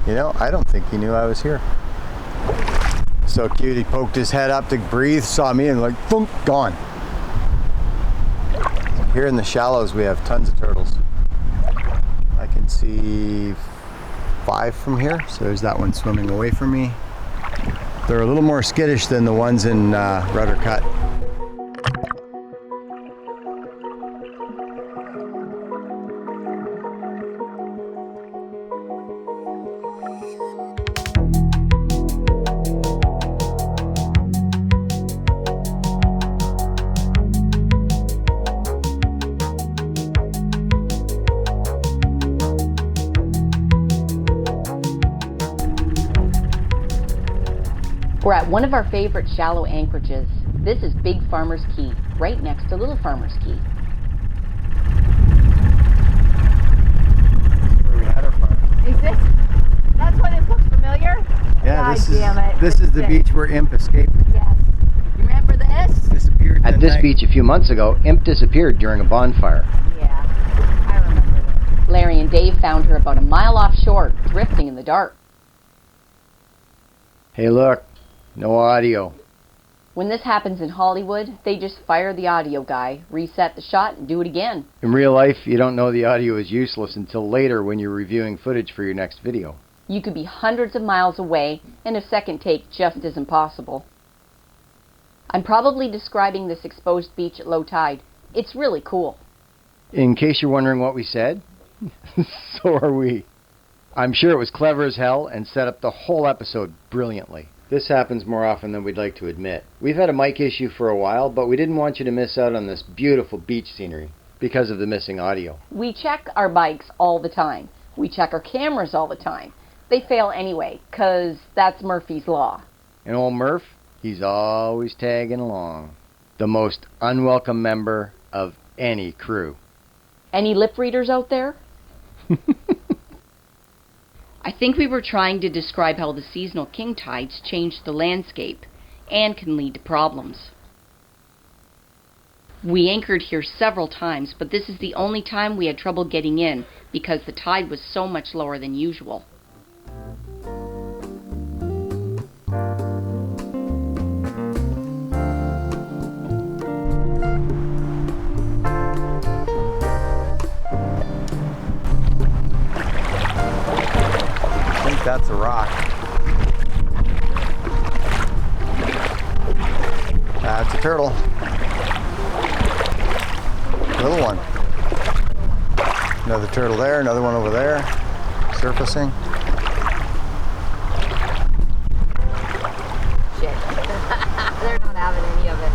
You know, I don't think he knew I was here. So cute, he poked his head up to breathe, saw me, and like, boom, gone. Here in the shallows, we have tons of turtles. I can see 5 from here, so there's that one swimming away from me. They're a little more skittish than the ones in Rudder Cut. We're at one of our favorite shallow anchorages. This is Big Farmer's Key, right next to Little Farmer's Key. Where we had our fun. Is this? That's why this looks familiar? Yeah, God this is the beach where Imp escaped. Yes. You remember this? Disappeared. At this beach a few months ago, Imp disappeared during a bonfire. Yeah, I remember this. Larry and Dave found her about a mile offshore, drifting in the dark. Hey look, no audio. When this happens in Hollywood, they just fire the audio guy, reset the shot, and do it again. In real life, you don't know the audio is useless until later when you're reviewing footage for your next video. You could be hundreds of miles away, and a second take just isn't possible. I'm probably describing this exposed beach at low tide. It's really cool. In case you're wondering what we said, so are we. I'm sure it was clever as hell and set up the whole episode brilliantly. This happens more often than we'd like to admit. We've had a mic issue for a while, but we didn't want you to miss out on this beautiful beach scenery because of the missing audio. We check our bikes all the time. We check our cameras all the time. They fail anyway, 'cause that's Murphy's Law. And old Murph, he's always tagging along. The most unwelcome member of any crew. Any lip readers out there? I think we were trying to describe how the seasonal king tides change the landscape and can lead to problems. We anchored here several times, but this is the only time we had trouble getting in because the tide was so much lower than usual. I think that's a rock. That's a turtle. Little one. Another turtle there, another one over there, surfacing. Shit. They're not having any of it.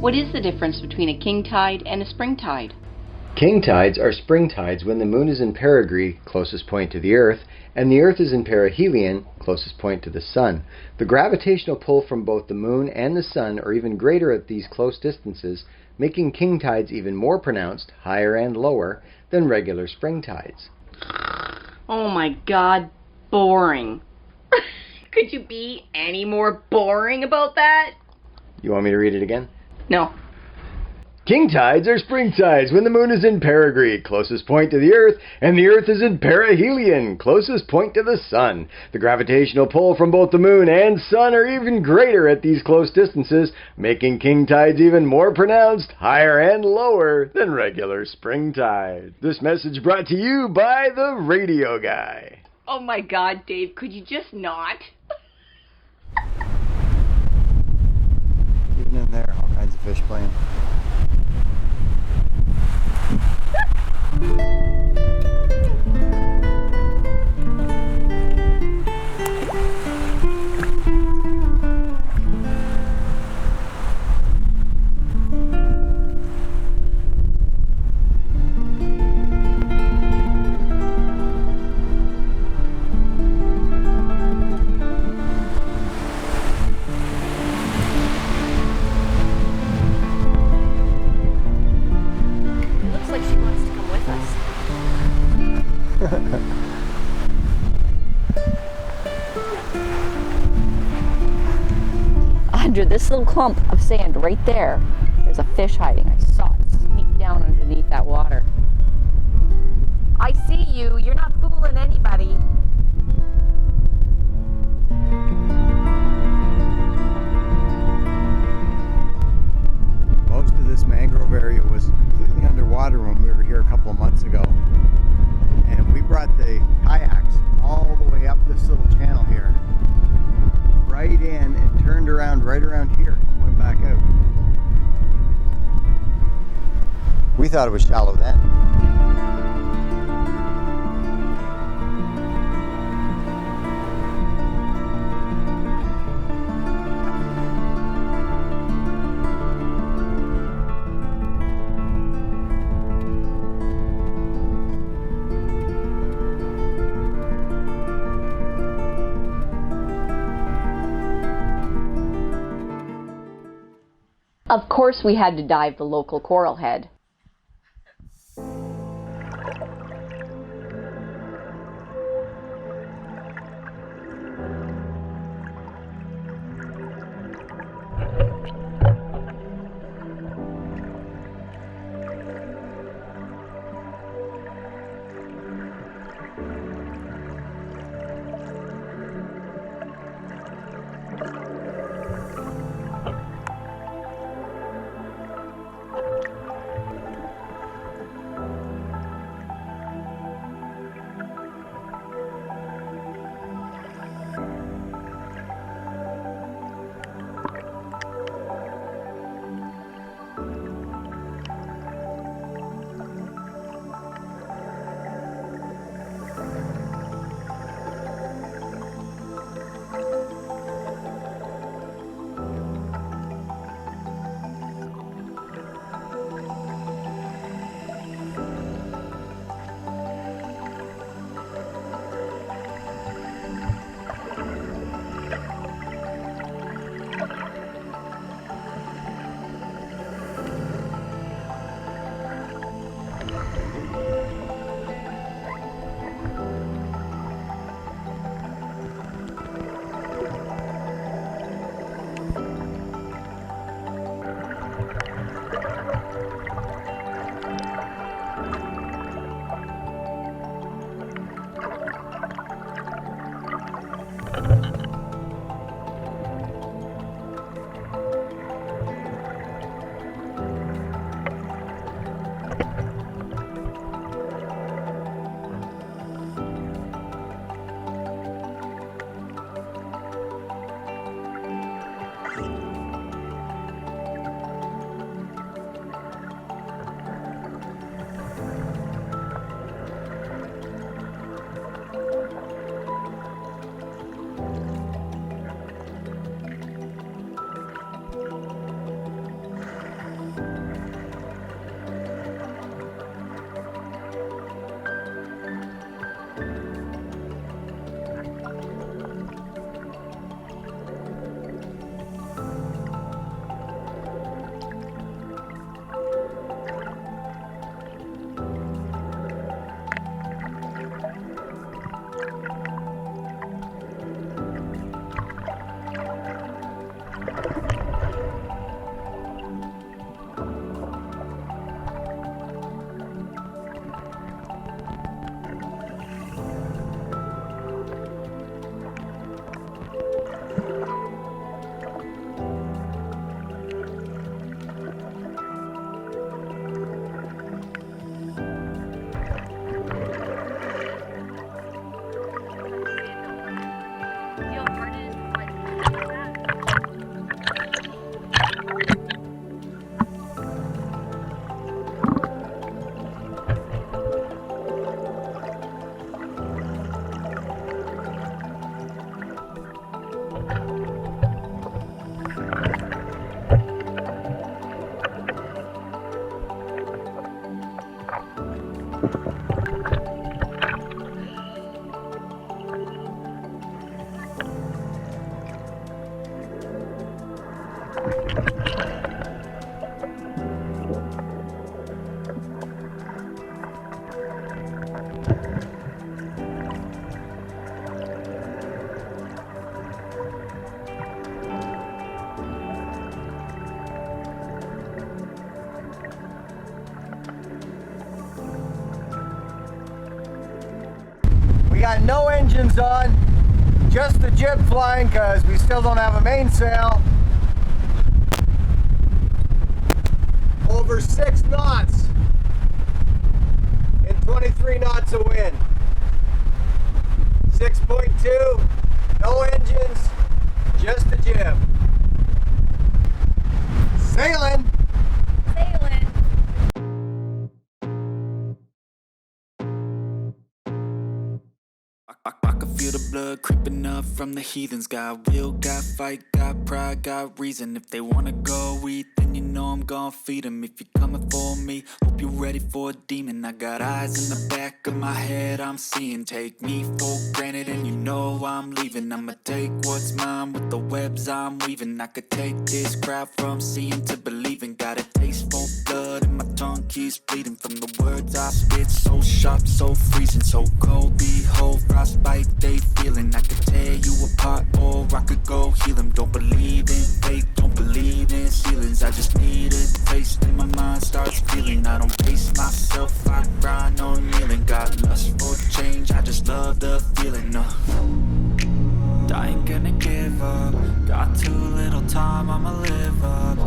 What is the difference between a king tide and a spring tide? King tides are spring tides when the moon is in perigee, closest point to the Earth, and the Earth is in perihelion, closest point to the Sun. The gravitational pull from both the moon and the Sun are even greater at these close distances, making king tides even more pronounced, higher and lower, than regular spring tides. Oh my god, boring. Could you be any more boring about that? You want me to read it again? No. King tides are spring tides when the moon is in perigee, closest point to the Earth, and the Earth is in perihelion, closest point to the Sun. The gravitational pull from both the moon and Sun are even greater at these close distances, making king tides even more pronounced, higher and lower than regular spring tides. This message brought to you by the Radio Guy. Oh my god, Dave, could you just not? Even in there, all kinds of fish playing. It looks like she wants to come with us. Under this little clump of sand right there, there's a fish hiding. I saw it sneak down underneath that water. I see you. You're not fooling anybody. Most of this mangrove area was completely underwater when we were here a couple of months ago. And we brought the kayaks all the way up this little channel here, right in, and turned around right around here, and went back out. We thought it was shallow then. Of course we had to dive the local coral head. We got no engines on, just the jib flying because we still don't have a mainsail. Over 6 knots and 23 knots of wind. 6.2, no engines, just the jib. Sailing! Sailing. I can feel the blood creeping up from the heathens. Got will, got fight, got pride, got reason. If they wanna go eat, then you know I'm gon' feed them. If you're coming for me, hope you're ready for a demon. I got eyes in the back of my head, I'm seeing. Take me for granted and you know I'm leaving. I'ma take what's mine with the webs I'm weaving. I could take this crowd from seeing to believing. Got a taste for blood and my tongue keeps bleeding. From the words I spit, so sharp, so freezing. So cold, behold, frostbite they feeling. I could tear you apart or I could go heal them. Don't believe in fate, don't believe in ceilings. I just need a taste and my mind starts feeling. I don't pace myself, I grind on kneeling. Got lust for change, I just love the feeling. I ain't gonna give up. Got too little time, I'ma live up.